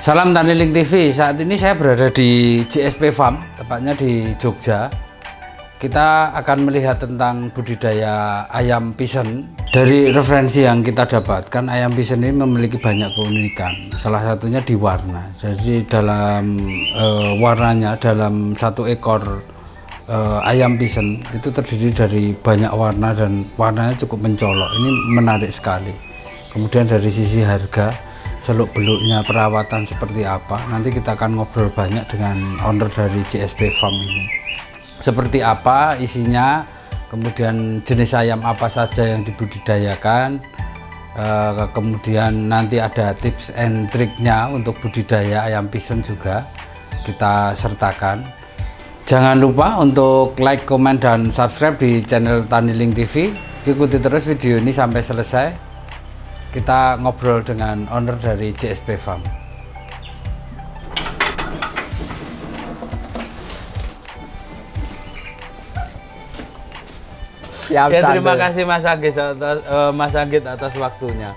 Salam Taniling TV. Saat ini saya berada di GSP Farm, tepatnya di Jogja. Kita akan melihat tentang budidaya ayam pisan. Dari referensi yang kita dapatkan, ayam pisan ini memiliki banyak keunikan. Salah satunya di warna. Jadi dalam warnanya, dalam satu ekor ayam pisan itu terdiri dari banyak warna dan warnanya cukup mencolok. Ini menarik sekali. Kemudian dari sisi harga, seluk-beluknya perawatan seperti apa, nanti kita akan ngobrol banyak dengan owner dari GSP Farm ini. Seperti apa isinya, kemudian jenis ayam apa saja yang dibudidayakan, kemudian nanti ada tips and triknya untuk budidaya ayam pisan juga kita sertakan. Jangan lupa untuk like, komen, dan subscribe di channel Taniling TV. Ikuti terus video ini sampai selesai. Kita ngobrol dengan owner dari GSP Farm. Siap, ya, terima kasih Mas Anggit atas waktunya.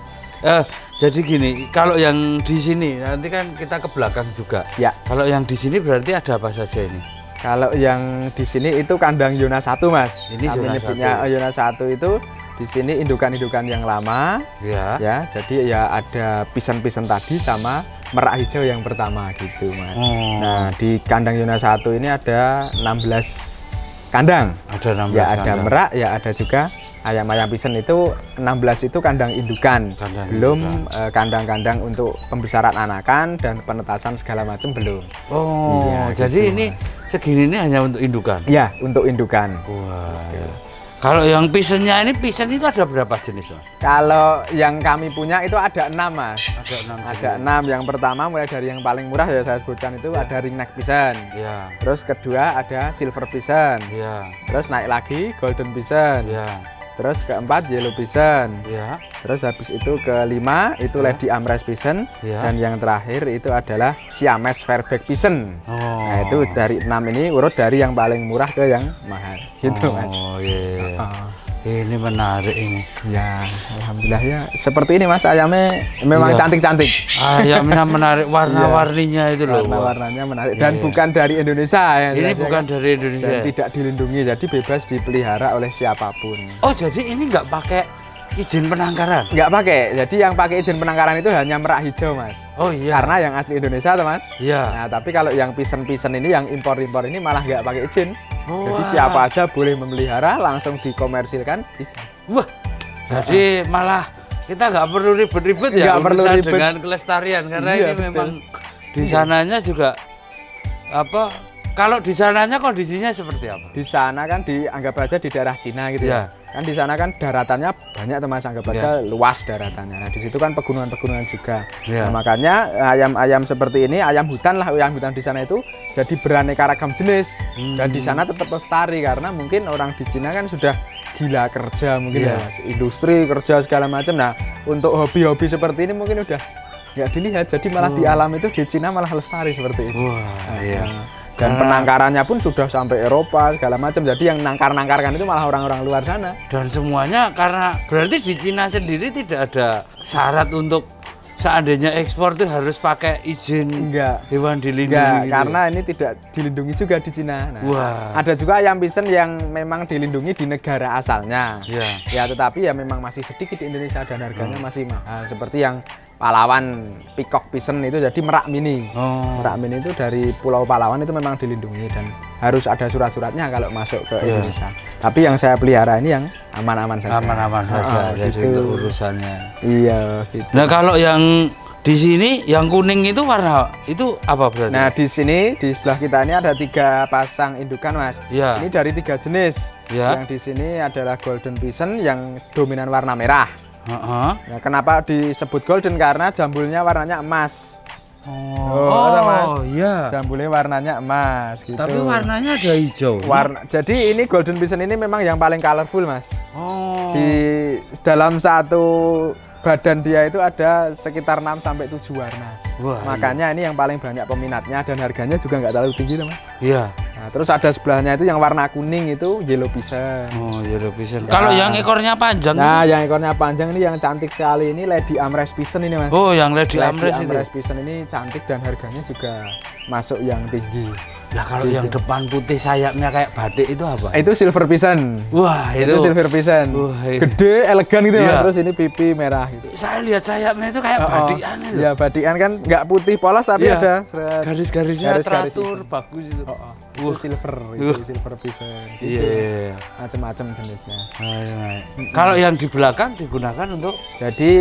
Jadi gini, kalau yang di sini nanti kan kita ke belakang juga. Ya. Kalau yang di sini berarti ada apa saja ini? Kalau yang di sini itu kandang Yona 1, Mas. Ini Kami nyebutnya Yona 1 itu di sini indukan-indukan yang lama. Ya. Ya, jadi ya ada pisan-pisan tadi sama merak hijau yang pertama gitu, Mas. Nah, di kandang Yona 1 ini ada 16 kandang. Ada 16 ya, ada kandang. merak, ya ada juga ayam-ayam pisan itu 16 itu kandang indukan. Belum kandang-kandang untuk pembesaran anakan dan penetasan segala macam belum. Oh, iya, jadi gitu. Ini segini ini hanya untuk indukan? Ya, untuk indukan. Wah, ya. Kalau yang pisannya ini, pisan itu ada berapa jenis, Mas? Kalau yang kami punya itu ada 6, Mas. Ada 6. Ada 6. Yang pertama mulai dari yang paling murah ya saya sebutkan itu ya. Ada ringneck pisan. Ya. Terus kedua ada silver pisan. Ya. Terus naik lagi golden pisan. Ya. Terus keempat yellow pisan. Ya. Terus habis itu kelima itu lady amres pisan. Ya. Dan yang terakhir itu adalah siamese fairback pisan. Nah, itu dari 6 ini urut dari yang paling murah ke yang mahal gitu, Mas. Oh iya. Ini menarik ini. Ya, alhamdulillah ya. Seperti ini, Mas, ayamnya memang cantik-cantik. Ayamnya menarik, warna-warninya itu loh. Warna-warnanya menarik dan bukan dari Indonesia ya. Ini bukan dari Indonesia. Dan tidak dilindungi, jadi bebas dipelihara oleh siapapun. Oh, jadi ini nggak pakai izin penangkaran? Nggak pakai. Jadi yang pakai izin penangkaran itu hanya merak hijau, Mas. Oh iya. Karena yang asli Indonesia, tuh, Mas. Iya. Nah, tapi kalau yang pisan-pisan ini, yang impor-impor ini malah nggak pakai izin. Jadi siapa aja boleh memelihara, langsung dikomersilkan bisa. Wah, jadi malah kita nggak perlu ribet-ribet ya dengan kelestarian, karena ini betul. Memang di sananya juga apa? Kalau di sananya kondisinya seperti apa? Di sana kan dianggap aja di daerah Cina gitu ya. Kan di sana kan daratannya banyak, Mas, anggap aja luas daratannya. Nah, di situ kan pegunungan-pegunungan juga. Nah, makanya ayam-ayam seperti ini, ayam hutan lah, ayam hutan di sana itu jadi beraneka ragam jenis. Dan di sana tetap lestari karena mungkin orang di Cina kan sudah gila kerja mungkin ya, Mas. Industri kerja segala macam. Nah, untuk hobi-hobi seperti ini mungkin udah nggak dilihat. Jadi malah di alam itu di Cina malah lestari seperti itu. Wah, iya. Dan penangkarannya pun sudah sampai Eropa segala macam. Jadi yang nangkar-nangkarkan itu malah orang-orang luar sana. Dan semuanya karena berarti di Cina sendiri tidak ada syarat untuk seandainya ekspor itu harus pakai izin hewan dilindungi. Enggak, gitu. Karena ini tidak dilindungi juga di Cina. Nah, ada juga ayam pisan yang memang dilindungi di negara asalnya. Ya, tetapi ya memang masih sedikit di Indonesia dan harganya masih mahal. Seperti yang Palawan Peacock pisan itu jadi merak mini. Merak mini itu dari Pulau Palawan itu memang dilindungi dan harus ada surat-suratnya kalau masuk ke Indonesia. Tapi yang saya pelihara ini yang aman-aman saja. Aman-aman saja. Jadi itu urusannya. Iya, gitu. Nah, kalau yang di sini yang kuning itu warna itu apa berarti? Nah, di sini di sebelah kita ini ada 3 pasang indukan, Mas. Ya. Ini dari 3 jenis. Ya. Yang di sini adalah golden pisan yang dominan warna merah. Nah, kenapa disebut golden? Karena jambulnya warnanya emas. Iya. Jambulnya warnanya emas. Gitu. Tapi warnanya ada hijau. Jadi ini golden pisan ini memang yang paling colorful, Mas. Di dalam satu badan dia itu ada sekitar 6 sampai 7 warna. Makanya ini yang paling banyak peminatnya dan harganya juga nggak terlalu tinggi, Mas. Iya. Nah, terus ada sebelahnya itu yang warna kuning itu yellow pigeon. Oh, yellow pigeon. Ya. Kalau yang ekornya panjang Nah, itu? yang ekornya panjang ini yang cantik sekali ini Lady Amres pigeon ini, Mas. Oh, yang Lady Amres itu. Amres pigeon ini cantik dan harganya juga masuk yang tinggi. Lah kalau yang depan putih sayapnya kayak badik itu apa? Itu silver pigeon. Wah, Itu silver pigeon. Gede, elegan gitu ya. Terus ini pipi merah gitu. Saya lihat sayapnya itu kayak badikan itu. Ya, badikan kan nggak putih polos tapi ada garis-garisnya teratur bagus itu. Itu silver, itu silver pigeon. Gitu. Iya. Macam-macam jenisnya. Kalau yang di belakang digunakan untuk jadi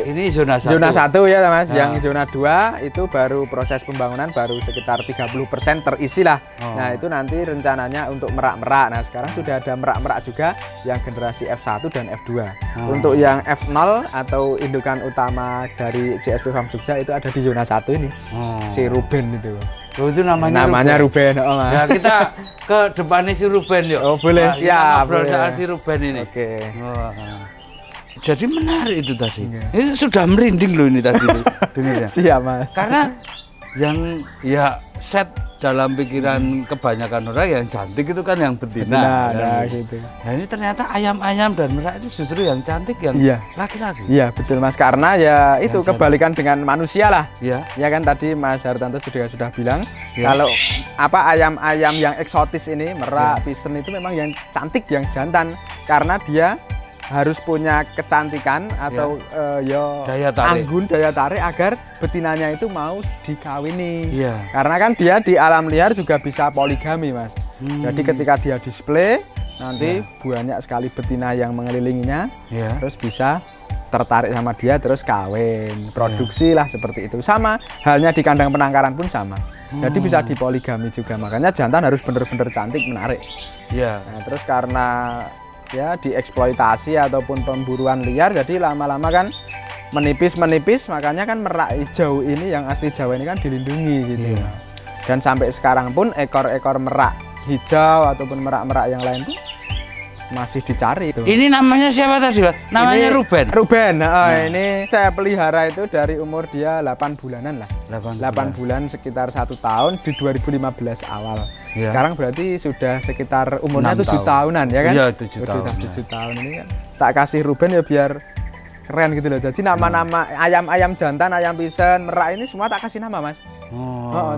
ini zona 1. Zona 1 ya, Mas. Yang zona 2 itu baru proses pembangunan baru sekitar 30% terisi lah. Nah, itu nanti rencananya untuk merak-merak. Nah, sekarang sudah ada merak-merak juga yang generasi F1 dan F2. Untuk yang F0 atau indukan utama dari JSP Farm Jogja itu ada di zona 1 ini. Si Ruben itu. Oh, itu namanya Ruben. Ya, kita ke depannya si Ruben yuk. Oh, boleh. Siap. Ngobrol soal si Ruben ini. Oke. Jadi menarik itu tadi. Ini sudah merinding loh ini tadi. Dengar ya. Siap, Mas. Karena yang ya set dalam pikiran kebanyakan orang yang cantik itu kan yang betina. Nah, gitu. Nah, ini ternyata ayam-ayam dan merak itu justru yang cantik yang laki-laki. Iya, betul, Mas. Karena ya itu kebalikan dengan manusia lah. Iya. Ya kan tadi Mas Hartanto sudah bilang kalau apa ayam-ayam yang eksotis ini, merak, pigeon itu memang yang cantik, yang jantan karena dia harus punya kecantikan atau daya tarik. anggun, daya tarik agar betinanya itu mau dikawini. Iya. Karena kan dia di alam liar juga bisa poligami, Mas. Jadi ketika dia display nanti banyak sekali betina yang mengelilinginya, terus bisa tertarik sama dia terus kawin, produksi lah seperti itu. Sama halnya di kandang penangkaran pun sama. Jadi bisa dipoligami juga. Makanya jantan harus benar-benar cantik, menarik. Iya. Nah, terus karena ya dieksploitasi ataupun pemburuan liar jadi lama-lama kan menipis makanya kan merak hijau ini yang asli Jawa ini kan dilindungi gitu. Dan sampai sekarang pun ekor-ekor merak hijau ataupun merak-merak yang lain pun masih dicari itu. Ini namanya siapa tadi, Pak? Namanya Ruben. Ini saya pelihara itu dari umur dia 8 bulanan lah. 8 bulan sekitar 1 tahun di 2015 awal. Sekarang berarti sudah sekitar umurnya 7 tahunan ya kan? Iya, 7 tahun. 7 tahun ini kan. Tak kasih Ruben ya biar keren gitu loh. Jadi nama-nama ayam-ayam jantan, ayam pigeon, merak ini semua tak kasih nama, Mas.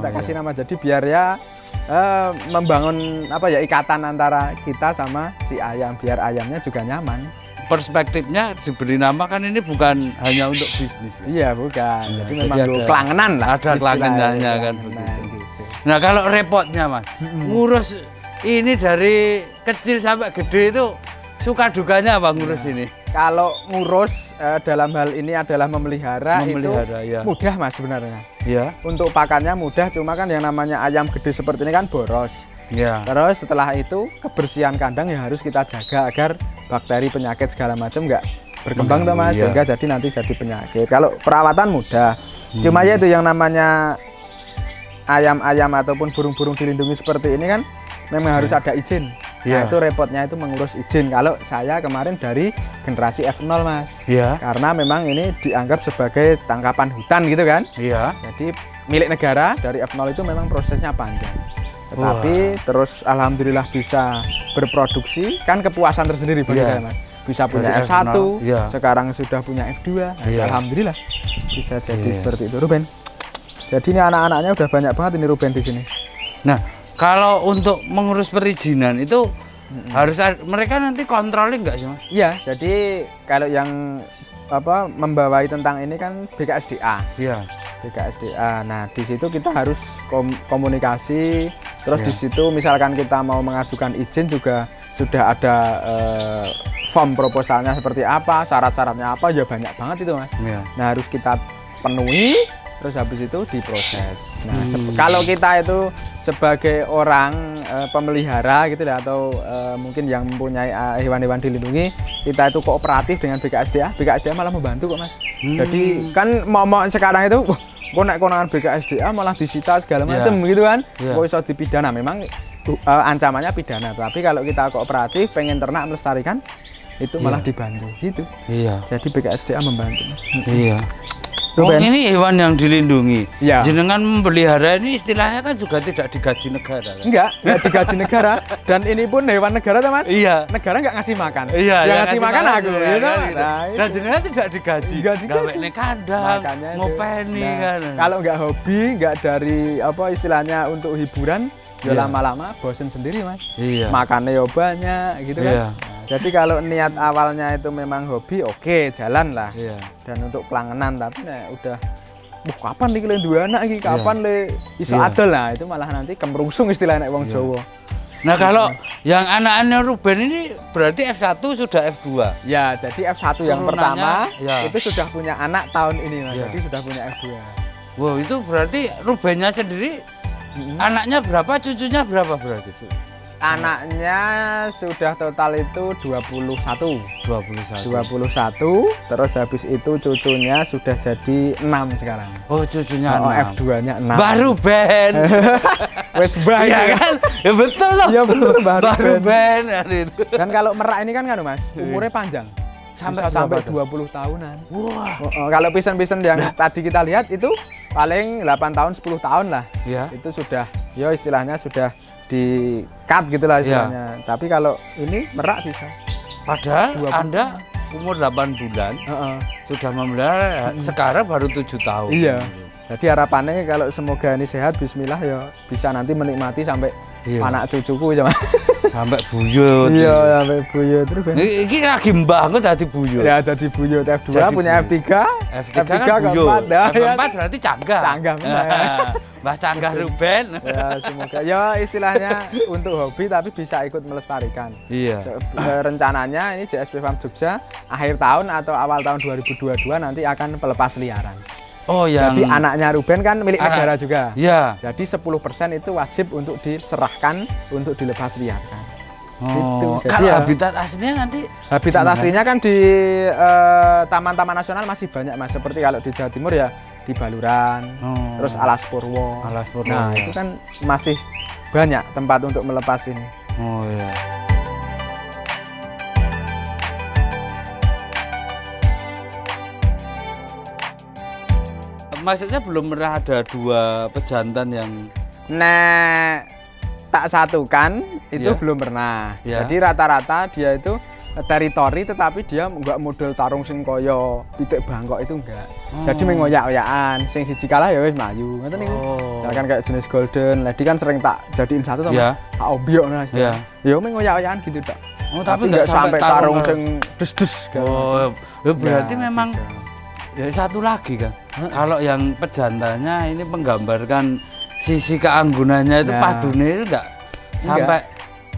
Tak kasih nama jadi biar ya membangun apa ya ikatan antara kita sama si ayam biar ayamnya juga nyaman. Perspektifnya diberi nama kan ini bukan hanya untuk bisnis. Iya, bukan. Jadi memang kelangenan lah. Ada kelangenannya kan begitu. Nah, kalau repotnya, Mas, ngurus ini dari kecil sampai gede itu suka duganya apa ngurus ini? Kalau ngurus dalam hal ini adalah memelihara itu mudah, Mas, sebenarnya. Iya. Untuk pakannya mudah, cuma kan yang namanya ayam gede seperti ini kan boros. Iya. Terus setelah itu kebersihan kandang yang harus kita jaga agar bakteri penyakit segala macam nggak berkembang tuh, Mas, sehingga jadi nanti jadi penyakit. Kalau perawatan mudah, cuma ya itu yang namanya ayam-ayam ataupun burung-burung dilindungi seperti ini kan memang harus ada izin. Nah, itu repotnya itu mengurus izin. Kalau saya kemarin dari generasi F0, Mas. Iya. Karena memang ini dianggap sebagai tangkapan hutan gitu kan. Iya. Jadi milik negara dari F0 itu memang prosesnya panjang. Tetapi terus alhamdulillah bisa berproduksi, kan kepuasan tersendiri bagi saya, Mas. Bisa punya F1, sekarang sudah punya F2. Nah, alhamdulillah bisa jadi seperti itu, Ruben. Jadi ini anak-anaknya udah banyak banget ini Ruben di sini. Nah, kalau untuk mengurus perizinan itu harus mereka nanti controlling nggak sih, Mas? Iya, jadi kalau yang membawai tentang ini kan BKSDA. Iya. BKSDA. Nah, di situ kita harus komunikasi. Terus di situ misalkan kita mau mengajukan izin juga sudah ada form proposalnya seperti apa, syarat-syaratnya apa, ya banyak banget itu, Mas. Iya. Nah, harus kita penuhi. Terus habis itu diproses. Nah, kalau kita itu sebagai orang pemelihara gitu ya, atau mungkin yang mempunyai hewan-hewan dilindungi, kita itu kooperatif dengan BKSDA, BKSDA malah membantu kok, Mas. Jadi kan momok sekarang itu, kok nek konangan BKSDA malah disita segala macam gitu kan, kok bisa dipidana. Memang ancamannya pidana, tapi kalau kita kooperatif, pengen ternak melestarikan, itu malah dibantu gitu. Iya. Jadi BKSDA membantu, Mas. Iya. ini hewan yang dilindungi. Ya. Jenengan memelihara ini istilahnya kan juga tidak digaji negara. Kan? Enggak digaji negara. Dan ini pun hewan negara tuh Mas. Iya. Negara nggak ngasih makan. Iya. Yang ngasih makan aku. Ya, Gitu. gitu. Dan jenengan tidak digaji. Gawe nek kandang, ngopeni kan. Kalau nggak hobi, nggak dari apa istilahnya untuk hiburan, ya lama-lama bosen sendiri Mas. Iya. Makannya ya banyak gitu kan. Iya. Jadi kalau niat awalnya itu memang hobi, oke, jalan lah. Iya. Dan untuk kelangenan, tapi udah kapan nih kalian dua anak iki, kapan le iso adol lah, itu malah nanti kemerungsung istilahnya wong Jawa. Nah, kalau yang anak-anaknya Ruben ini berarti F1 sudah F2. Ya, jadi F1 yang pertama itu sudah punya anak tahun ini, Mas. Ya. Jadi sudah punya F2. Wow, itu berarti Rubennya sendiri anaknya berapa, cucunya berapa berarti? Anaknya sudah total itu 21. 21. Terus habis itu cucunya sudah jadi 6 sekarang. Oh, cucunya 6. F2-nya 6. Baru Ben. Wes bah ya kan? Ya betul loh. Ya betul baru Ben. Dan kalau merak ini kan Mas, umurnya panjang. Sampai 20 tahunan. Wah. Kalau pisen-pisen yang tadi kita lihat itu paling 8 tahun 10 tahun lah. Ya. Itu sudah ya istilahnya sudah di cut gitulah istilahnya. Tapi kalau ini merak bisa. Padahal Anda umur 8 bulan sudah memelihara, sekarang baru 7 tahun. Iya. Jadi harapannya kalau semoga ini sehat, bismillah ya bisa nanti menikmati sampai anak cucuku ya Mas. Sampai buyut. Iya, sampai buyut terus. Ini lagi mbah kok dadi buyut. Ya dadi buyut F2 jadi punya F3. F3 kan buyut. F4 berarti canggah. Canggah benar. Mbah Canggah Ruben. Ya semoga ya istilahnya untuk hobi tapi bisa ikut melestarikan. Iya. Rencananya ini JSP Farm Jogja akhir tahun atau awal tahun 2022 nanti akan pelepas liaran. Oh, yang jadi anaknya Ruben kan milik negara juga. Iya. Jadi 10% itu wajib untuk diserahkan untuk dilepas liarkan. Oh, gitu. Kalau habitat aslinya nanti? Habitat aslinya kan di taman-taman nasional masih banyak Mas. Seperti kalau di Jawa Timur ya di Baluran, terus Alas Purwo. Nah itu kan masih banyak tempat untuk melepas ini. Oh iya. Maksudnya belum pernah ada 2 pejantan yang tak satukan itu belum pernah. Jadi rata-rata dia itu teritori tetapi dia enggak model tarung sing kaya pitik bangkok itu enggak. Jadi mengoyak-oyakan, sing siji kalah ya wis mlayu. Ngoten niku. Ya kan kayak jenis golden, lady kan sering tak jadiin satu sama tak obyok Mas. Ya mengoyak-oyakan gitu tak. Oh, tapi enggak sampai tarung sing des-des. Oh, berarti memang ya satu lagi kan, kalau yang pejantannya ini menggambarkan sisi keanggunannya itu padune itu enggak sampai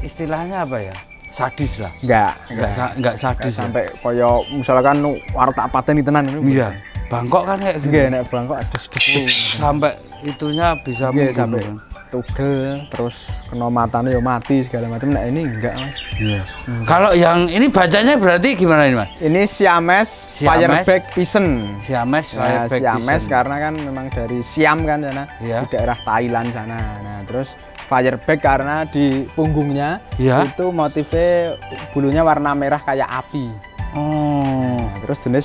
istilahnya apa ya, sadis lah. Enggak sadis sampai koyo misalkan warta pateni tenan ini. Iya. Bangkok kan kayak gitu. Iya, nek Bangkok des-des. Sampai itunya bisa sampai tugel terus kena matanya ya mati segala macam. Nah ini enggak Mas. Iya. Kalau yang ini bacanya berarti gimana ini Mas? Ini Siamese Fireback Pigeon. Siamese Fireback Pigeon. Siamese karena kan memang dari Siam kan sana, di daerah Thailand sana. Nah terus Fireback karena di punggungnya itu motifnya bulunya warna merah kayak api. Nah, terus jenis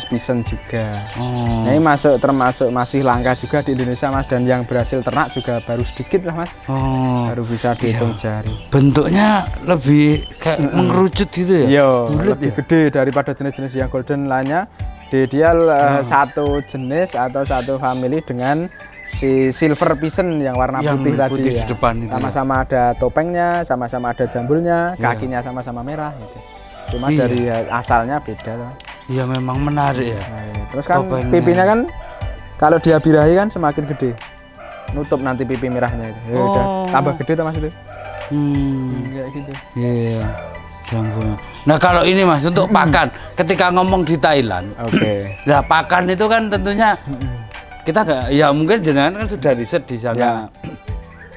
pigeon juga. Nah, ini termasuk masih langka juga di Indonesia Mas, dan yang berhasil ternak juga baru sedikit lah Mas. Baru bisa dihitung jari. Bentuknya lebih kayak mengerucut gitu ya? Iya, lebih gede daripada jenis-jenis yang golden lainnya. Dia satu jenis atau satu family dengan si silver pigeon yang warna putih tadi di depan itu. Sama-sama ada topengnya, sama-sama ada jambulnya, kakinya sama-sama merah gitu. Cuma dari asalnya beda. Iya memang menarik ya. Terus kan pipinya kan kalau dia birahi kan semakin gede, nutup nanti pipi merahnya itu. Udah tambah gede tuh Mas itu. Kayak gitu. Iya. Jambulnya. Nah kalau ini Mas untuk pakan, ketika ngomong di Thailand, nah pakan itu kan tentunya kita nggak, ya mungkin jenengan kan sudah riset di sana.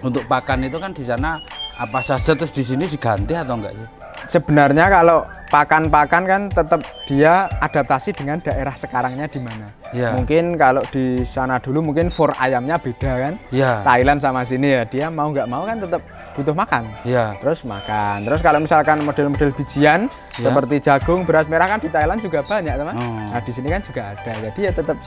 Untuk pakan itu kan di sana apa saja, terus di sini diganti atau enggak sih? Sebenarnya kalau pakan-pakan kan tetap dia adaptasi dengan daerah sekarangnya di mana. Mungkin kalau di sana dulu mungkin for ayamnya beda kan. Thailand sama sini ya, dia mau nggak mau kan tetap butuh makan. Terus makan. Terus kalau misalkan model-model bijian seperti jagung, beras merah kan di Thailand juga banyak teman. Nah di sini kan juga ada. Jadi ya tetap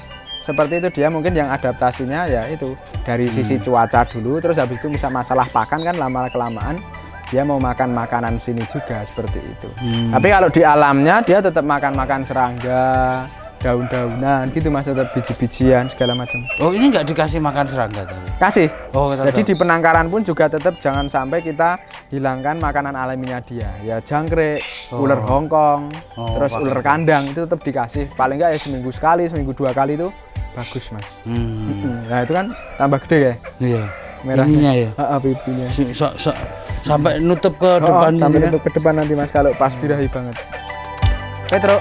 seperti itu dia mungkin yang adaptasinya ya itu dari sisi cuaca dulu, terus habis itu bisa masalah pakan kan lama kelamaan dia mau makan makanan sini juga seperti itu. Tapi kalau di alamnya dia tetap makan serangga, daun-daunan gitu Mas, tetap biji-bijian segala macam. Oh, ini nggak dikasih makan serangga tapi? Kasih. Oh, jadi di penangkaran pun juga tetap jangan sampai kita hilangkan makanan alaminya dia. Ya jangkrik, ular Hongkong, terus ular kandang itu tetap dikasih. Paling nggak ya seminggu sekali, seminggu 2 kali itu bagus Mas. Nah itu kan tambah gede ya. Iya. Merahnya ya. Pipinya. Sampai nutup ke depan. Sampai nutup ke depan nanti Mas kalau pas birahi banget. Petro.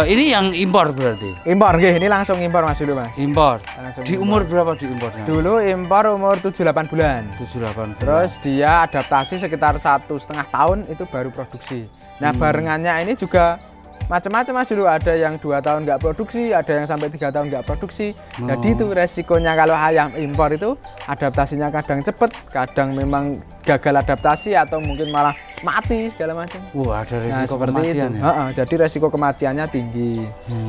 Ini yang impor berarti? Impor, ini langsung impor Mas dulu Mas. Impor. Di umur berapa diimpornya? Dulu impor umur 7-8 bulan. 7-8 bulan. Terus dia adaptasi sekitar 1,5 tahun itu baru produksi. Nah barengannya ini juga macam-macam Mas, dulu ada yang 2 tahun nggak produksi, ada yang sampai 3 tahun nggak produksi. Jadi itu resikonya kalau ayam impor itu adaptasinya kadang cepet, kadang memang gagal adaptasi atau mungkin malah mati segala macam. Wah, ada resiko kematian itu. Ya? Jadi resiko kematiannya tinggi.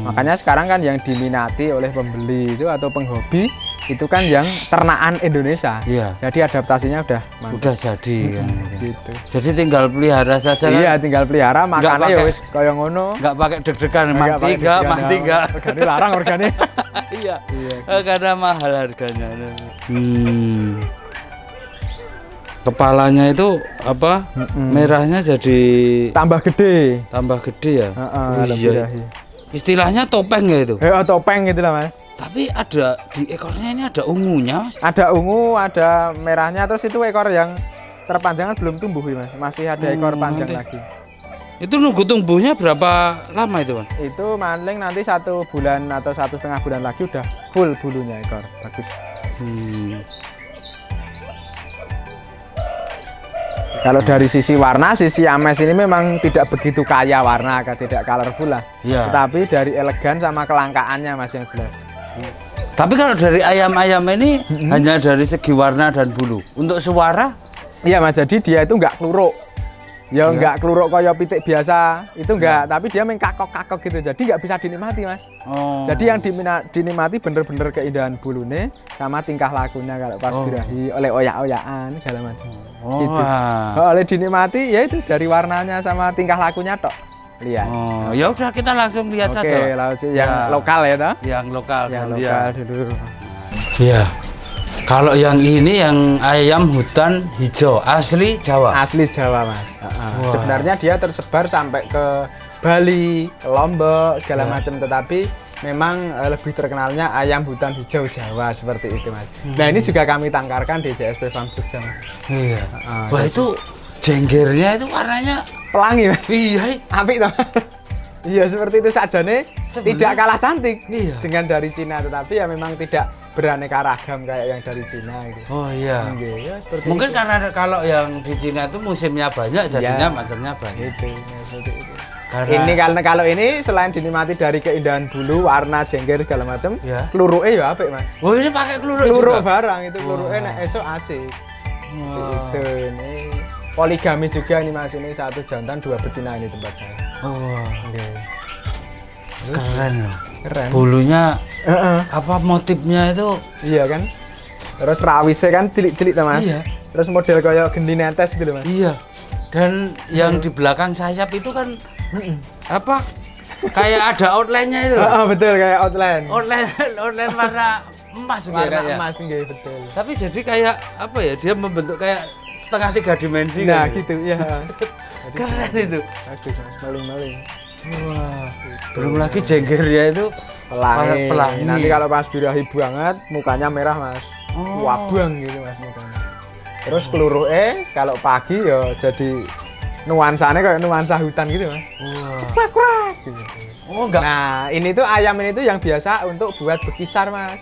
Makanya sekarang kan yang diminati oleh pembeli itu atau penghobi itu kan yang ternakan Indonesia. Iya. Jadi adaptasinya udah mantap. Udah jadi kan. Gitu. Jadi tinggal pelihara saja. Iya, kan? tinggal pelihara, makannya ya wis kaya ngono. Enggak pakai deg-degan mati enggak. Regane larang regane. Iya. Karena mahal harganya. Kepalanya itu apa? Merahnya jadi tambah gede. Tambah gede ya? Iya. Istilahnya topeng ya itu? Topeng gitu lah Mas. Tapi ada di ekornya ini ada ungunya Mas? Ada ungu, ada merahnya, terus itu ekor yang terpanjangan belum tumbuh ya Mas. Masih ada ekor panjang lagi. Itu nunggu tumbuhnya berapa lama itu Mas? Itu maling nanti 1 bulan atau 1,5 bulan lagi udah full bulunya ekor. Bagus. Kalau dari sisi warna, sisi Ames ini memang tidak begitu kaya warna, tidak colorful lah. Ya. Tetapi dari elegan sama kelangkaannya Mas yang jelas. Tapi kalau dari ayam-ayam ini hanya dari segi warna dan bulu. Untuk suara? Iya Mas, jadi dia itu nggak kluruk. Ya nggak kluruk kayak pitik biasa, itu enggak, tapi dia main kakok-kakok gitu. Jadi nggak bisa dinikmati Mas. Jadi yang dinikmati bener-bener keindahan bulunya sama tingkah lakunya kalau pas birahi oleh oyak-oyakan segala macam. Gitu. Oleh dinikmati ya itu dari warnanya sama tingkah lakunya tok. Lihat. Ya udah kita langsung lihat saja. Oke, langsung yang lokal ya toh? Yang lokal. Yang lokal dulu. Iya. Kalau yang ini yang ayam hutan hijau asli Jawa. Asli Jawa Mas. Sebenarnya dia tersebar sampai ke Bali, ke Lombok segala macam, tetapi memang lebih terkenalnya ayam hutan hijau Jawa seperti itu Mas. Nah ini juga kami tangkarkan di JSP Farm Jogja Mas. Iya. Wah itu jenggernya itu warnanya pelangi Mas. Iya. Apik toh. Iya seperti itu saja nih. Tidak kalah cantik dengan dari Cina, tetapi ya memang tidak beraneka ragam kayak yang dari Cina gitu. Oh iya. Ya, mungkin itu. Karena kalau yang di Cina itu musimnya banyak, jadinya macamnya banyak. Itu. Ini kalau ini selain dinikmati dari keindahan bulu, warna, jengger segala macam, kluruknya ya apik Mas. Oh ini pakai kluruk juga? Kluruk barang itu kluruknya nek esok asik. Itu ini. Poligami juga ini Mas, ini 1 jantan 2 betina ini tempat saya. Keren loh. Keren. Bulunya apa motifnya itu? Iya kan? Terus rawisnya kan cilik-cilik Mas. Iya. Terus model kayak gendi netes gitu Mas. Iya. Dan yang di belakang sayap itu kan apa? Kayak ada outline-nya itu. Betul kayak outline. Outline warna emas warna emas nggih betul. Tapi jadi kayak apa ya? Dia membentuk kayak setengah 3 dimensi. Nah gitu ya. Keren itu. Bagus Mas, maling-maling. Wah, belum lagi jenggernya itu pelangi. Nanti kalau pas birahi banget mukanya merah Mas. Wabang gitu Mas mukanya. Terus kluruknya kalau pagi ya jadi nuansanya kayak nuansa hutan gitu Mas. Wah. Gitu. Oh enggak. Nah, ini tuh ayam ini tuh yang biasa untuk buat bekisar Mas.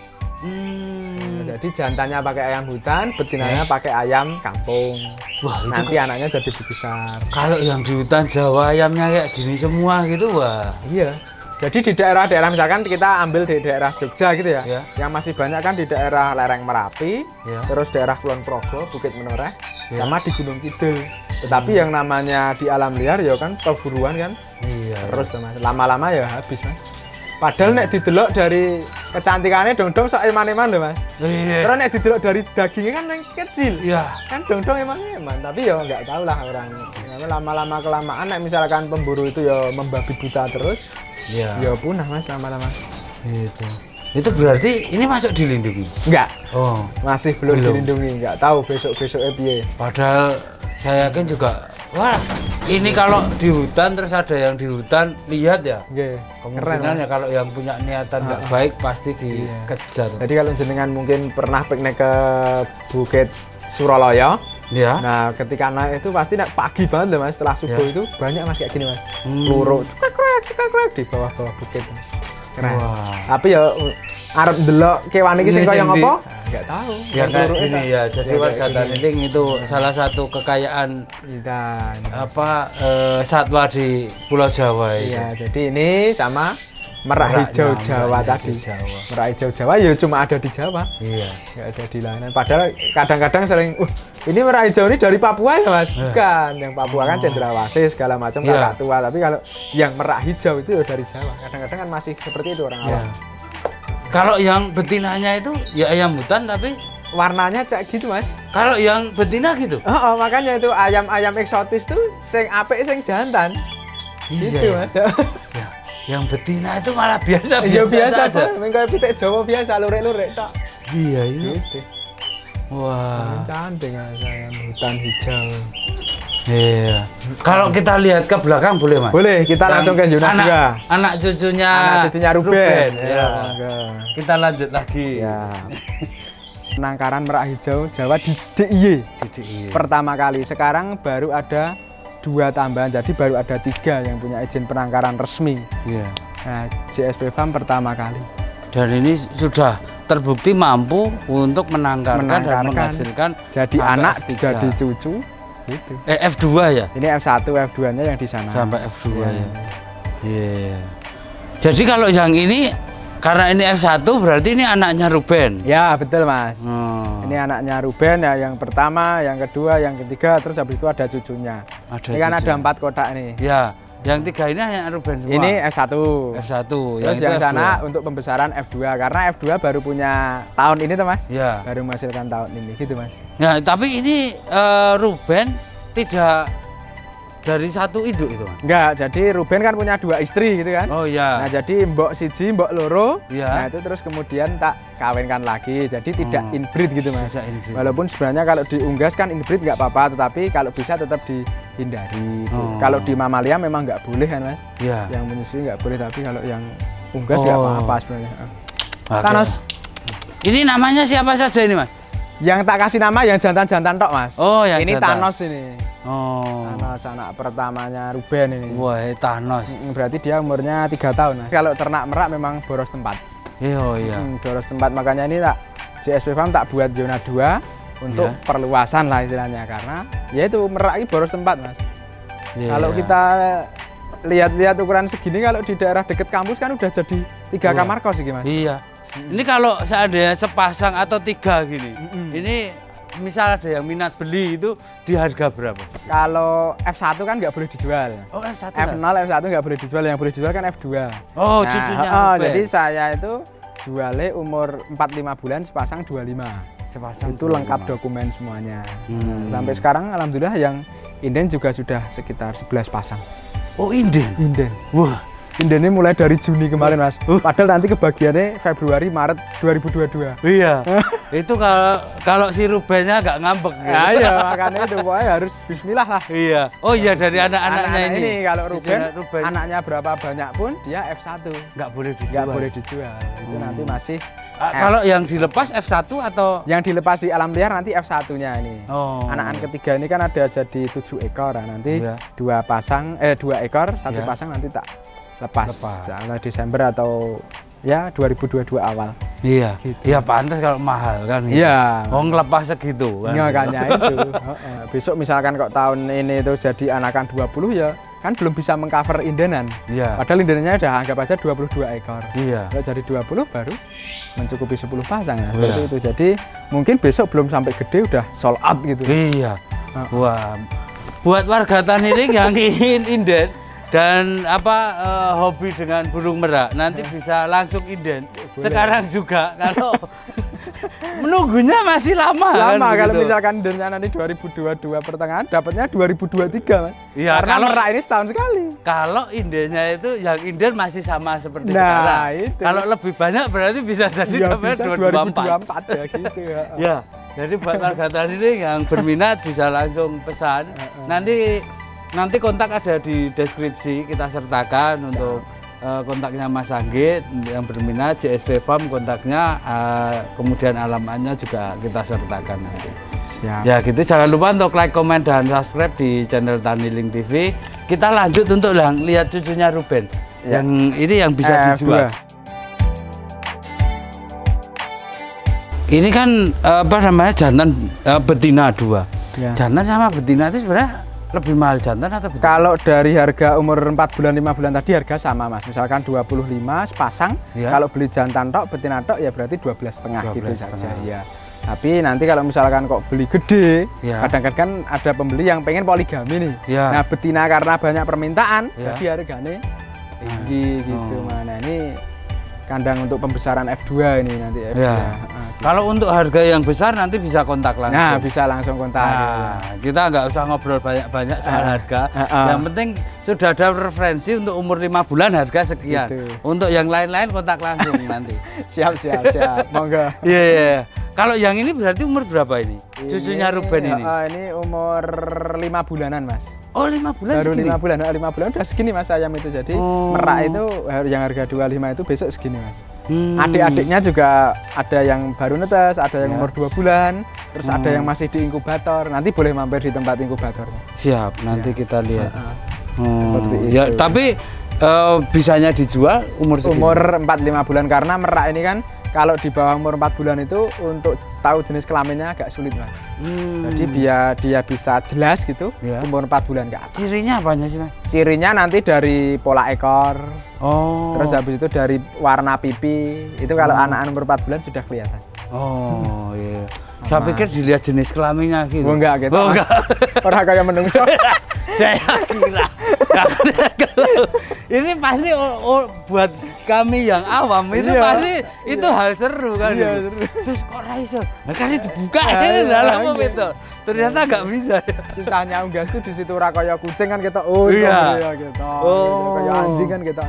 Jadi jantannya pakai ayam hutan, betinanya pakai ayam kampung. Wah, nanti anaknya jadi bekisar. Kalau yang di hutan Jawa ayamnya kayak gini semua gitu, wah. Iya. Jadi di daerah-daerah misalkan kita ambil di daerah Jogja gitu ya, Ya. yang masih banyak kan di daerah lereng Merapi, Ya. terus daerah Kulon Progo, Bukit Menoreh, Ya. sama di Gunung Kidul. Tetapi yang namanya di alam liar ya kan perburuan kan, Iya. terus Mas. Lama-lama ya habis Mas. Padahal nek didelok dari kecantikannya dong-dong sak eman-eman loh Mas. Iya. Terus nek didelok dari dagingnya kan yang kecil. Iya. Kan dong-dong eman-eman, tapi ya nggak tahu lah orang. Lama-lama kelamaan nek misalkan pemburu itu ya membabi buta terus. Iya. Ya punah Mas lama-lama. Gitu. Itu berarti ini masuk dilindungi? Enggak, Oh, masih belum dilindungi. Enggak tahu besok-besoknya piye. padahal saya yakin juga, wah ini kalau di hutan terus ada yang di hutan lihat ya. Nggih. Kemungkinan ya kalau yang punya niatan nggak baik pasti dikejar. Jadi kalau jenengan mungkin pernah piknik ke Bukit Suralaya. Ya. Nah, ketika naik itu pasti pagi banget Mas, setelah subuh itu banyak Mas kayak gini Mas. Peluru cekrek di bawah-bawah bukit. Keren. Wah. Tapi ya arep ndelok kewan iki sing kaya ngopo? Enggak tahu. Ya kayak Peluru gini itu. ya. Jadi warga Taniling itu salah satu kekayaan Iya. satwa di Pulau Jawa itu. Iya, jadi ini sama merak hijau Jawa tadi. Jawa. Merak hijau Jawa ya cuma ada di Jawa. Iya. Nggak ada di lain. Padahal kadang-kadang sering, ini merak hijau ini dari Papua ya Mas? Bukan, yang Papua kan cendrawasih segala macam kakak tua. Tapi kalau yang merak hijau itu ya dari Jawa. Kadang-kadang kan masih seperti itu orang awam. Kalau yang betinanya itu ya ayam hutan tapi Warnanya kayak gitu Mas. kalau yang betina gitu. Oh, makanya itu ayam-ayam eksotis tuh sing apik sing jantan. Gitu Iya. Mas. Ya, yang betina itu malah biasa Ya biasa saja. Mas, kayak pitik Jawa biasa lurek-lurek tok. Iya itu. Gitu. Wah. Cantik Mas, ayam hutan hijau. Iya. Kalau kita lihat ke belakang boleh Mas? Boleh, kita langsung ke zona 2. Anak cucunya. Anak cucunya Ruben. Ya. monggo. Kita lanjut lagi. Ya. Penangkaran merak hijau Jawa di DIY DIY. pertama kali. Sekarang baru ada 2 tambahan, jadi baru ada 3 yang punya izin penangkaran resmi. Iya. Nah, GSP Farm pertama kali. Dan ini sudah terbukti mampu untuk menangkarkan dan menghasilkan jadi sampai anak, F3. jadi cucu. Gitu. F2 ya? Ini F1, F2-nya yang di sana. Sampai F2 ya. Iya. Jadi kalau yang ini karena ini F1 berarti ini anaknya Ruben. Ya, betul Mas. Oh. Ini anaknya Ruben ya, yang pertama, yang kedua, yang ketiga, terus habis itu ada cucunya. Ini kan ada 4 kotak nih. Ya, yang 3 ini hanya Ruben semua. Ini F1. F1, Terus yang sana untuk pembesaran F2 karena F2 baru punya tahun ini tuh Mas. Ya. Baru menghasilkan tahun ini gitu Mas. Ya, tapi ini Ruben tidak dari satu induk itu Mas. Enggak, jadi Ruben kan punya 2 istri gitu kan. Oh iya. Nah, jadi mbok siji, mbok loro. Iya. Nah, itu terus kemudian tak kawinkan lagi. Jadi tidak inbreed gitu Mas. Tidak inbreed. Walaupun sebenarnya kalau diunggas kan inbreed nggak apa-apa, tetapi kalau bisa tetap dihindari. Oh. Kalau di mamalia memang nggak boleh kan Mas. Iya. Yang menyusui nggak boleh, tapi kalau yang unggas nggak apa-apa sebenarnya. Oke. Thanos. Ini namanya siapa saja ini Mas? Yang tak kasih nama yang jantan-jantan tok Mas. Oh, yang ini jantan. Thanos ini. Oh. Thanos anak pertamanya Ruben ini. Wah, Thanos. Berarti dia umurnya 3 tahun Mas. Kalau ternak merak memang boros tempat. Iya, iya. Boros tempat, makanya ini tak GSP Farm tak buat zona 2 untuk perluasan lah istilahnya, karena ya itu merak ini boros tempat Mas. Iya. Kalau kita lihat-lihat ukuran segini, kalau di daerah deket kampus kan udah jadi 3 kamar kos gitu Mas. Iya. Ini kalau seandainya sepasang atau 3 gini, ini misal ada yang minat beli itu di harga berapa? Kalau F1 kan nggak boleh dijual. Oh, F1. F0, F1 nggak boleh dijual, yang boleh dijual kan F2. Oh, cucunya. Jadi saya itu jualnya umur 45 bulan sepasang 25. Sepasang Itu lengkap dokumen semuanya. Sampai sekarang alhamdulillah yang inden juga sudah sekitar 11 pasang. Oh, inden. Inden. Wah, Indennya mulai dari Juni kemarin Mas. Padahal nanti kebagiannya Februari Maret 2022. iya. Itu kalau si Rubennya nggak ngambek. Ya, iya, makanya itu pokoknya harus bismillah lah. Iya. Oh iya, dari anak-anaknya Anak-anak ini. kalau Ruben, Ruben anaknya berapa banyak pun dia F1. nggak boleh dijual. Nggak boleh dijual. Itu nanti masih Kalau yang dilepas F1 atau yang dilepas di alam liar nanti F1-nya ini. Oh. Anak-anak ketiga ini kan ada jadi 7 ekor. Nah, nanti Iya. 2 ekor, 1 Iya. pasang nanti tak lepas. Desember atau ya 2022 awal. Iya. Gitu. Iya pantas kalau mahal kan. Gitu. Iya. Oh ngelepas segitu kan. Makanya itu. Besok misalkan kok tahun ini tuh jadi anakan 20 ya kan belum bisa mengcover indenan. Iya. Padahal indenannya udah anggap aja 22 ekor. Iya. Kalau jadi 20 baru mencukupi 10 pasang ya. Seperti itu. Jadi mungkin besok belum sampai gede udah sold out gitu. Iya. Wah. Buat warga Taniling yang ingin inden dan hobi dengan burung merak nanti bisa langsung inden. Boleh. Sekarang juga kalau menunggunya masih lama kan, kalau gitu. misalkan indennya nanti 2022 pertengahan dapatnya 2023 Mas. Iya, karena kalau merak ini setahun sekali. Kalau indennya itu yang inden masih sama seperti sekarang. Itu. Kalau lebih banyak berarti bisa jadi ya, dapatnya 2024 ya gitu ya. Ya, jadi buat warga Taniling yang berminat bisa langsung pesan. Nanti kontak ada di deskripsi, kita sertakan untuk kontaknya Mas Anggit yang berminat, JSP Farm kontaknya, kemudian alamatnya juga kita sertakan nanti. Siap. Ya gitu, jangan lupa untuk like, komen, dan subscribe di channel Taniling TV. Kita lanjut untuk lihat cucunya Ruben. Ya. Yang ini yang bisa dijual. Ini kan jantan betina 2. Ya. Jantan sama betina itu sebenarnya lebih mahal jantan atau betina? Kalau dari harga umur 4 bulan 5 bulan tadi harga sama Mas. Misalkan 25 sepasang, ya. Kalau beli jantan tok, betina tok ya berarti 12,5 gitu saja ya. Tapi nanti kalau misalkan kok beli gede, kadang-kadang ada pembeli yang pengen poligami nih. Nah, betina karena banyak permintaan, jadi harganya tinggi gitu. Mana ini kandang untuk pembesaran F2 ini nanti F2. Gitu. Kalau untuk harga yang besar nanti bisa kontak langsung. Nah, bisa langsung kontak. Kita nggak usah ngobrol banyak-banyak soal harga. Yang penting sudah ada referensi untuk umur 5 bulan harga sekian. Gitu. Untuk yang lain-lain kontak langsung nanti. Siap. Monggo. Iya. Kalau yang ini berarti umur berapa ini? Cucunya Ruben ini? Ini umur 5 bulanan Mas. Oh 5 bulan baru segini? 5 bulan, 5 bulan udah segini Mas ayam itu. Jadi merak itu yang harga 25 itu besok segini Mas. Adik-adiknya juga ada yang baru netes, ada yang umur 2 bulan, terus ada yang masih di inkubator. Nanti boleh mampir di tempat inkubatornya. Siap, nanti kita lihat. Ya, tapi bisanya dijual umur segini? Umur 4-5 bulan karena merak ini kan kalau di bawah umur 4 bulan itu untuk tahu jenis kelaminnya agak sulit Mas. Jadi biar dia bisa jelas gitu umur 4 bulan ke atas. Cirinya apanya sih Mas? Cirinya nanti dari pola ekor. Terus habis itu dari warna pipi. Itu kalau anak umur 4 bulan sudah kelihatan. Iya. Saya pikir dilihat jenis kelaminnya gitu. Enggak gitu. Enggak. Orang kayak menungso. Saya kira. Ini pasti buat kami yang awam itu pasti itu hal seru kan. Iya, seru. Terus kok raiso? Nah, kali dibuka ini dalam apa itu? Ternyata nggak bisa. Susahnya unggas tuh di situ ora kaya kucing kan kita gitu. Kayak anjing kan kita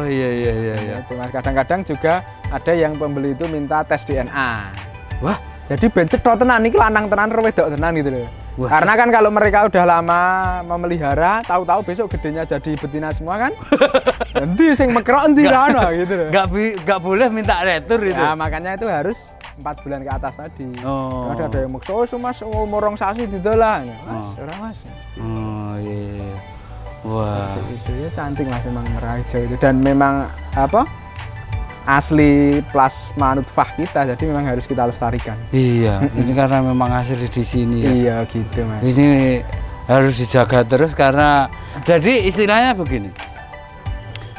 Iya. Itu Mas, kadang-kadang juga ada yang pembeli itu minta tes DNA. Wah, jadi bencet tenan iki lanang tenan ro wedok tenan gitu loh. Wah. Karena kan kalau mereka udah lama memelihara, tahu-tahu besok gedenya jadi betina semua kan. Endi sing mekrok endi ana gitu loh. Enggak boleh minta retur itu. Ya, makanya itu harus 4 bulan ke atas tadi. Ada yang maksa, Mas umur 2 sasi didolah. Mas, ora Mas. Iya. Wah, itu ya cantik Mas emang merah hijau itu dan memang asli plasma nutfah kita, jadi memang harus kita lestarikan. Iya, ini karena memang asli di sini ya. Iya gitu Mas. Ini harus dijaga terus karena jadi istilahnya begini.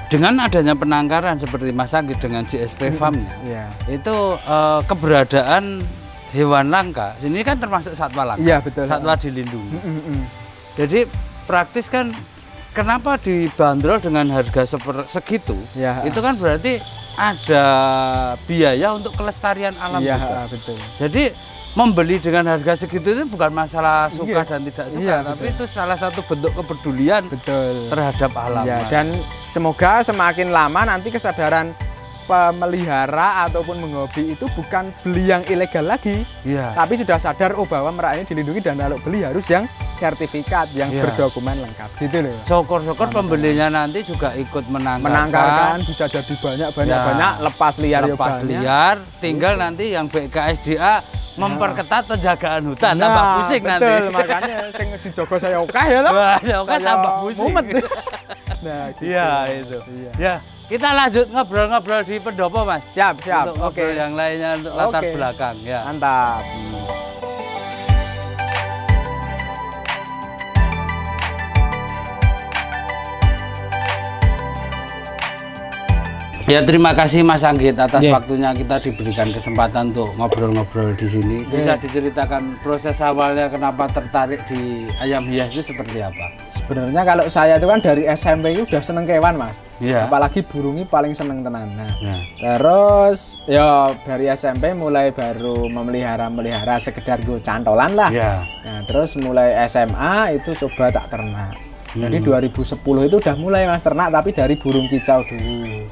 Dengan adanya penangkaran seperti Mas Anggit dengan JSP Farm-nya, itu keberadaan hewan langka, ini kan termasuk satwa langka. Iya betul. Satwa dilindungi. Jadi praktis kan. Kenapa dibanderol dengan harga segitu? Itu kan berarti ada biaya untuk kelestarian alam juga. Betul. Jadi membeli dengan harga segitu itu bukan masalah suka dan tidak suka, tapi itu salah satu bentuk kepedulian terhadap alam. Dan semoga semakin lama nanti kesadaran pemelihara ataupun menghobi itu bukan beli yang ilegal lagi, tapi sudah sadar bahwa merak ini dilindungi dan kalau beli harus yang sertifikat yang berdokumen lengkap gitu loh. Syukur-syukur pembelinya nanti juga ikut menangkarkan bisa jadi banyak lepas liar, tinggal nanti yang BKSDA memperketat penjagaan hutan, tambah pusing nanti. Betul, makanya sing dijogo saya oke ya loh. Wah, saya oke tambah pusing. Nah, gitu. Itu. Ya, kita lanjut ngobrol-ngobrol di pendopo, Mas. Siap. Oke. Yang lainnya untuk latar belakang, ya. Mantap. Ya, terima kasih Mas Anggit atas waktunya kita diberikan kesempatan untuk ngobrol-ngobrol di sini. Bisa diceritakan proses awalnya kenapa tertarik di ayam hias itu seperti apa? Sebenarnya kalau saya itu kan dari SMP itu udah seneng kewan, Mas. Iya. Apalagi burungnya paling seneng tenan. Nah, terus ya dari SMP mulai baru memelihara sekedar gue cantolan lah. Iya. Nah, terus mulai SMA itu coba tak ternak. Jadi 2010 itu udah mulai Mas ternak, tapi dari burung kicau dulu.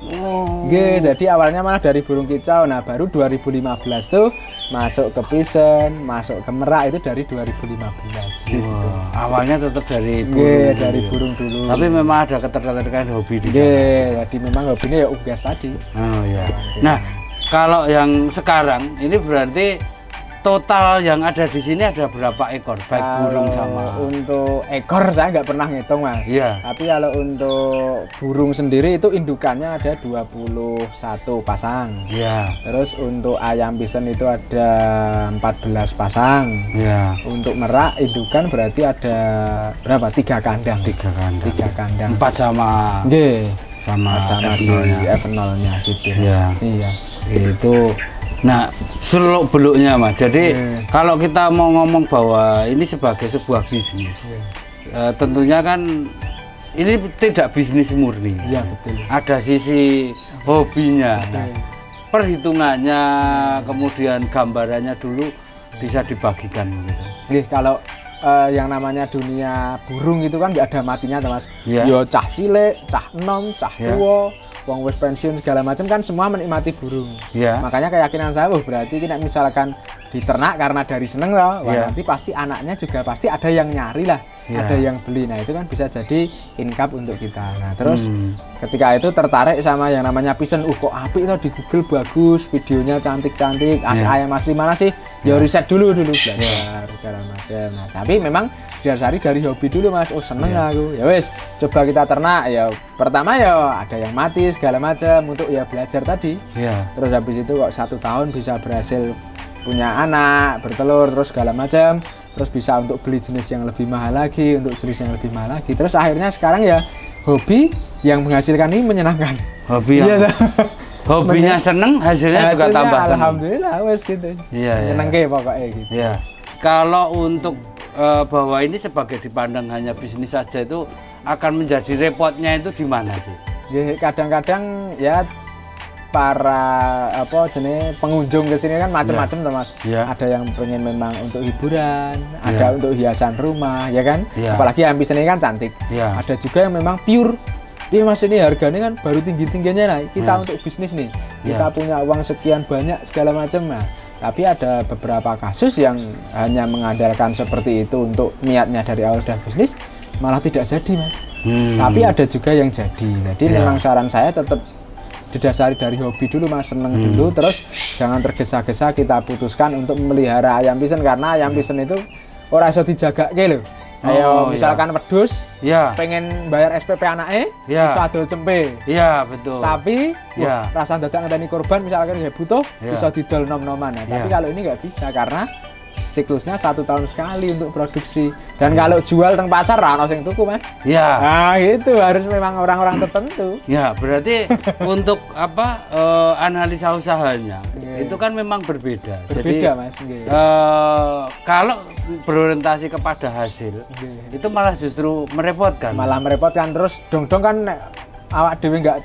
Jadi awalnya malah dari burung kicau. Nah, baru 2015 tuh masuk ke pisen, masuk ke merak itu dari 2015 gitu. Awalnya tetap dari burung. Dari burung dulu. Tapi memang ada ketertarikan hobi di sana. Jadi memang hobinya ya unggas tadi. Oh iya. Nah, kalau yang sekarang ini berarti total yang ada di sini ada berapa ekor, baik burung sama? Untuk ekor saya nggak pernah ngitung, Mas. Iya. Tapi kalau untuk burung sendiri itu indukannya ada 21 pasang. Iya. Terus untuk ayam pisen itu ada 14 pasang. Iya. Untuk merak indukan berarti ada berapa? 3 kandang. 3 kandang. 3 kandang. 4 sama. Sama si F0-nya gitu. Iya. Iya. Itu. Nah, seluk beluknya Mas. Jadi kalau kita mau ngomong bahwa ini sebagai sebuah bisnis, tentunya kan ini tidak bisnis murni. Iya, betul. Ada sisi hobinya. Nah, perhitungannya, kemudian gambarannya dulu bisa dibagikan gitu. Kalau yang namanya dunia burung itu kan nggak ada matinya, Mas. Yo cah cilik, cah enom, cah tua. Wong wis pensiun segala macam kan semua menikmati burung. Makanya keyakinan saya berarti kita misalkan diternak karena dari seneng loh, nanti pasti anaknya juga pasti ada yang nyari lah, ada yang beli. Nah, itu kan bisa jadi income untuk kita. Nah, terus ketika itu tertarik sama yang namanya pisen, kok apik itu di Google bagus, videonya cantik-cantik, ayam asli mana sih? Ya riset dulu belajar segala macam. Nah, tapi memang didasari dari hobi dulu, Mas. Seneng aku. Ya wes, coba kita ternak. Ya pertama ya ada yang mati segala macam untuk ya belajar tadi. Terus habis itu kok 1 tahun bisa berhasil punya anak, bertelur, terus segala macam. Terus bisa untuk beli jenis yang lebih mahal lagi, untuk jenis yang lebih mahal lagi. Terus akhirnya sekarang ya hobi yang menghasilkan ini menyenangkan. Hobi yang hobinya seneng, hasilnya juga tambah seneng. Alhamdulillah, wes gitu. Menyenangkan pokoknya gitu. Kalau untuk bahwa ini sebagai dipandang hanya bisnis saja itu akan menjadi repotnya itu di mana sih? Kadang-kadang ya para pengunjung ke sini kan macam-macam tuh, Mas. Ada yang pengen memang untuk hiburan, ada untuk hiasan rumah, ya kan? Apalagi yang pisen ini kan cantik. Ada juga yang memang pure. Iya, Mas, ini harganya kan baru tinggi-tingginya, nah kita untuk bisnis nih. Kita punya uang sekian banyak segala macam. Nah, tapi ada beberapa kasus yang hanya mengandalkan seperti itu untuk niatnya dari awal udah bisnis, malah tidak jadi, Mas. Tapi ada juga yang jadi. Jadi memang saran saya tetap didasari dari hobi dulu, Mas, seneng dulu, terus jangan tergesa-gesa kita putuskan untuk memelihara ayam pisen, karena ayam pisen itu ora iso dijagake lho. Ayo misalkan wedhus, pengen bayar SPP anaknya, bisa adol cempe. Betul. Sapi, rasa dadak ngenteni korban misalkan ya butuh, bisa didol nom-noman. Nah, tapi kalau ini nggak bisa karena siklusnya 1 tahun sekali untuk produksi. Dan kalau jual teng pasar ra ono sing tuku, Mas. Nah, itu harus memang orang-orang tertentu. Berarti untuk analisa usahanya itu kan memang berbeda. Jadi, Mas. kalau berorientasi kepada hasil, itu malah justru merepotkan. Malah merepotkan, terus dong-dong kan awak dhewe nggak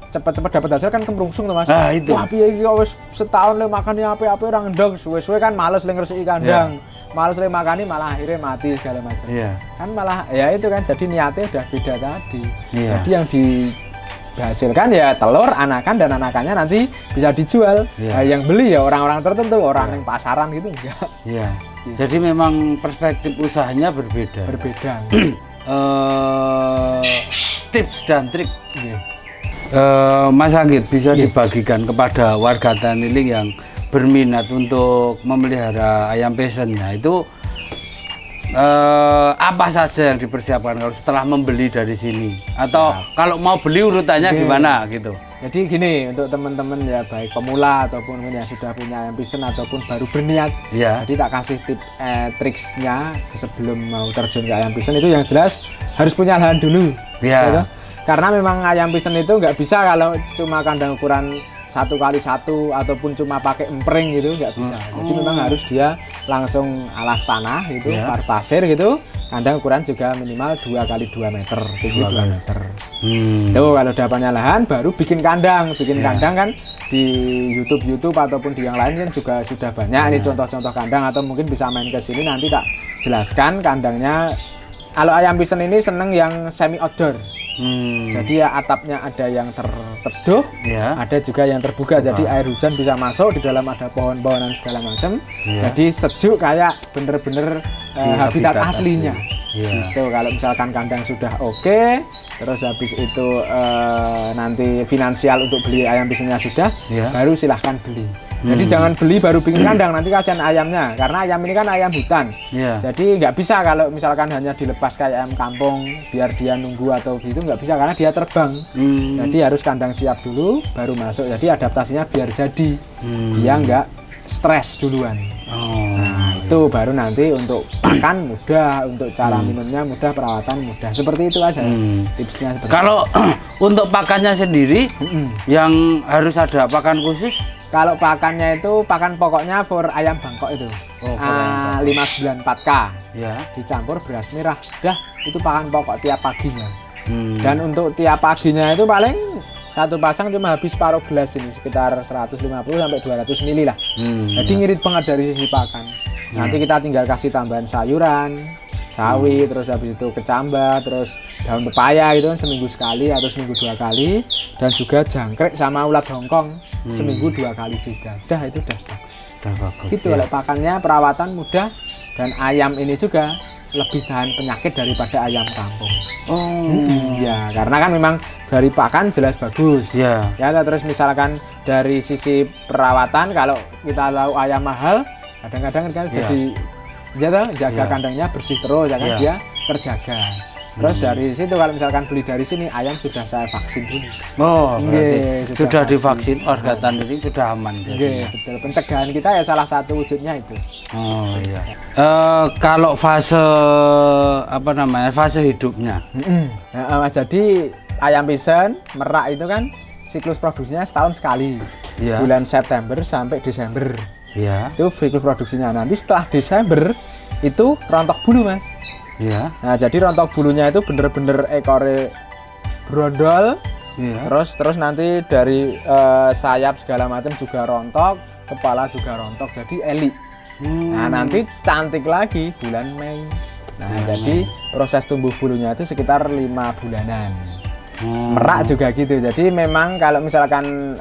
cepet-cepet dapat hasil kan kemrungsung tuh, Mas. Itu. Wah, piye iki kok wis setahun le makani ape-ape orang ndang, suwe-suwe kan males le ngresiki kandang. Males le makani malah akhirnya mati segala macam. Kan malah ya itu kan jadi niatnya udah beda tadi. Jadi yang dihasilkan ya telur, anakan, dan anakannya nanti bisa dijual. Nah, yang beli ya orang-orang tertentu, orang yang pasaran gitu enggak. Gitu. Jadi memang perspektif usahanya berbeda. Tips dan trik Mas Anggit bisa dibagikan kepada warga Taniling yang berminat untuk memelihara ayam pesennya itu apa saja yang dipersiapkan kalau setelah membeli dari sini? Atau kalau mau beli urutannya gimana gitu? Jadi gini, untuk teman-teman ya baik pemula ataupun yang sudah punya ayam pisen ataupun baru berniat. Jadi tak kasih tip triksnya sebelum mau terjun ke ayam pisen itu yang jelas harus punya lahan dulu. Gitu. Karena memang ayam pisen itu nggak bisa kalau cuma kandang ukuran 1x1 ataupun cuma pakai empring gitu, nggak bisa. Jadi memang harus dia langsung alas tanah gitu, pasir gitu. Kandang ukuran juga minimal 2x2 meter, tinggi 2 meter. Tuh kalau udah punya lahan baru bikin kandang. Kandang kan di YouTube ataupun di yang lain kan juga sudah banyak ini contoh-contoh kandang, atau mungkin bisa main ke sini nanti tak jelaskan kandangnya. Kalau ayam pisen ini seneng yang semi outdoor. Jadi ya atapnya ada yang terteduh, ada juga yang terbuka. Jadi air hujan bisa masuk, di dalam ada pohon-pohonan segala macam. Jadi sejuk kayak bener-bener habitat aslinya. Gitu. Kalau misalkan kandang sudah oke, terus habis itu nanti finansial untuk beli ayam pisennya sudah, baru silahkan beli. Jadi jangan beli baru bikin kandang, nanti kasihan ayamnya. Karena ayam ini kan ayam hutan. Jadi nggak bisa kalau misalkan hanya dilepas kayak ayam kampung, biar dia nunggu atau gitu, nggak bisa karena dia terbang. Jadi harus kandang siap dulu, baru masuk. Jadi adaptasinya biar jadi, dia nggak stres duluan. Nah itu baru nanti untuk pakan mudah, untuk cara minumnya mudah, perawatan mudah. Seperti itu aja tipsnya. Kalau untuk pakannya sendiri, yang harus ada pakan khusus? Kalau pakannya itu pakan pokoknya for ayam Bangkok itu 594K dicampur beras merah, udah itu pakan pokok tiap paginya. Dan untuk tiap paginya itu paling satu pasang cuma habis paruh gelas ini, sekitar 150 sampai 200 ml lah. Jadi ngirit banget dari sisi pakan. Nanti kita tinggal kasih tambahan sayuran, sawi, terus habis itu kecambah, terus daun pepaya gitu kan seminggu sekali atau seminggu 2 kali, dan juga jangkrik sama ulat Hongkong seminggu 2 kali juga. Udah itu udah bagus. Gitu kalau pakannya perawatan mudah, dan ayam ini juga lebih tahan penyakit daripada ayam kampung. Ya karena kan memang dari pakan jelas bagus. Ya terus misalkan dari sisi perawatan, kalau kita tahu ayam mahal kadang-kadang kan jadi jaga kandangnya bersih terus, ya kan dia terjaga. Terus dari situ kalau misalkan beli dari sini, ayam sudah saya vaksin dulu. Sudah divaksin, orgatan ini sudah aman. Betul. Pencegahan kita ya salah satu wujudnya itu. Kalau fase fase hidupnya. Jadi ayam pisen merak itu kan siklus produksinya setahun sekali. Bulan September sampai Desember. Itu siklus produksinya. Nanti setelah Desember itu rontok bulu, Mas. Nah jadi rontok bulunya itu bener-bener ekornya brondol, terus nanti dari sayap segala macam juga rontok, kepala juga rontok, jadi eli. Nah nanti cantik lagi bulan Mei. Nah jadi proses tumbuh bulunya itu sekitar 5 bulanan. Merak juga gitu. Jadi memang kalau misalkan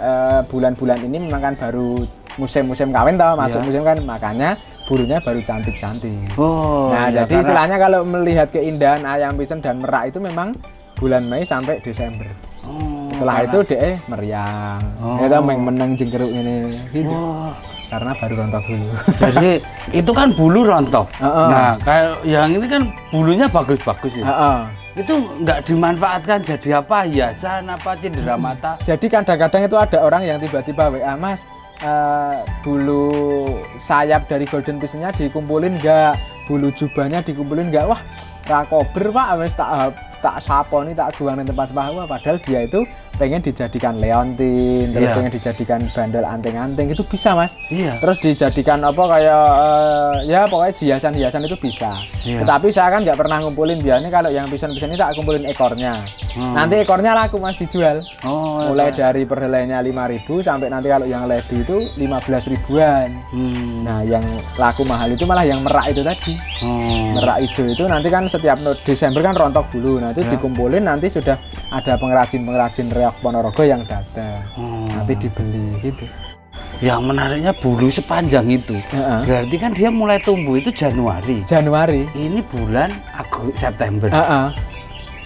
bulan-bulan ini memang kan baru musim-musim kawin toh, masuk musim kan, makanya bulunya baru cantik-cantik. Nah jadi istilahnya kalau melihat keindahan ayam pisen dan merak itu memang bulan Mei sampai Desember. Setelah itu dia meriang, itu meneng jengkeruk ini gitu. Karena baru rontok bulu. Jadi itu kan bulu rontok. Nah kayak yang ini kan bulunya bagus-bagus ya. Itu nggak dimanfaatkan jadi apa, hiasan apa, cindera mata. Jadi kadang-kadang itu ada orang yang tiba-tiba WA, Mas, bulu sayap dari golden pisennya dikumpulin nggak, bulu jubahnya dikumpulin nggak, wah rakober Pak, wes tak saponi, tak buang di tempat sampah. Padahal dia itu pengen dijadikan leontin, terus pengen dijadikan bandel anting-anting, itu bisa Mas. Terus dijadikan apa kayak ya pokoknya hiasan-hiasan itu bisa. Tetapi saya kan nggak pernah ngumpulin, biasanya kalau yang pisen-pisen ini tak kumpulin ekornya. Nanti ekornya laku Mas, dijual. Mulai dari perhelainya 5.000 sampai nanti kalau yang lady itu 15 ribuan. Nah yang laku mahal itu malah yang merak itu tadi. Merak hijau itu nanti kan setiap Desember kan rontok bulu. Nah itu dikumpulin, nanti sudah ada pengrajin-pengrajin reok Ponorogo yang datang. Nanti dibeli gitu. Yang menariknya bulu sepanjang itu. Berarti kan dia mulai tumbuh itu Januari. Ini bulan September.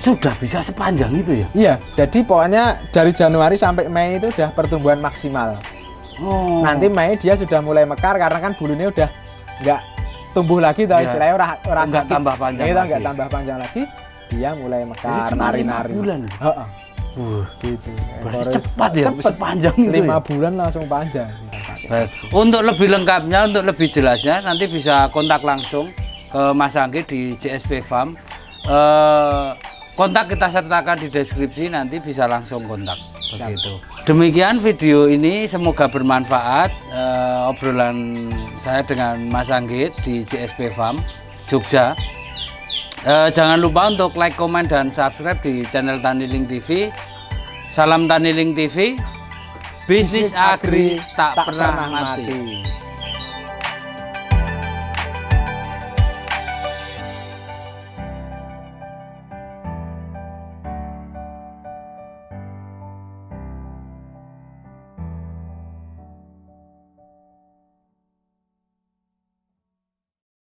Sudah bisa sepanjang itu ya? Iya, jadi pokoknya dari Januari sampai Mei itu udah pertumbuhan maksimal. Nanti Mei dia sudah mulai mekar karena kan bulunya udah nggak tumbuh lagi tau istilahnya ora enggak tambah panjang kita lagi. enggak tambah panjang lagi, dia mulai mekar, nari-nari. Bulan. Heeh. Gitu. Berarti cepat ya, bisa panjang itu 5 ya? bulan langsung panjang. Baik. Untuk lebih lengkapnya, untuk lebih jelasnya nanti bisa kontak langsung ke Mas Anggi di JSP Farm. Kontak kita sertakan di deskripsi, nanti bisa langsung kontak. Begitu. Demikian video ini, semoga bermanfaat. Obrolan saya dengan Mas Anggi di JSP Farm Jogja. Jangan lupa untuk like, komen, dan subscribe di channel Taniling TV. Salam Taniling TV, bisnis agri tak pernah mati.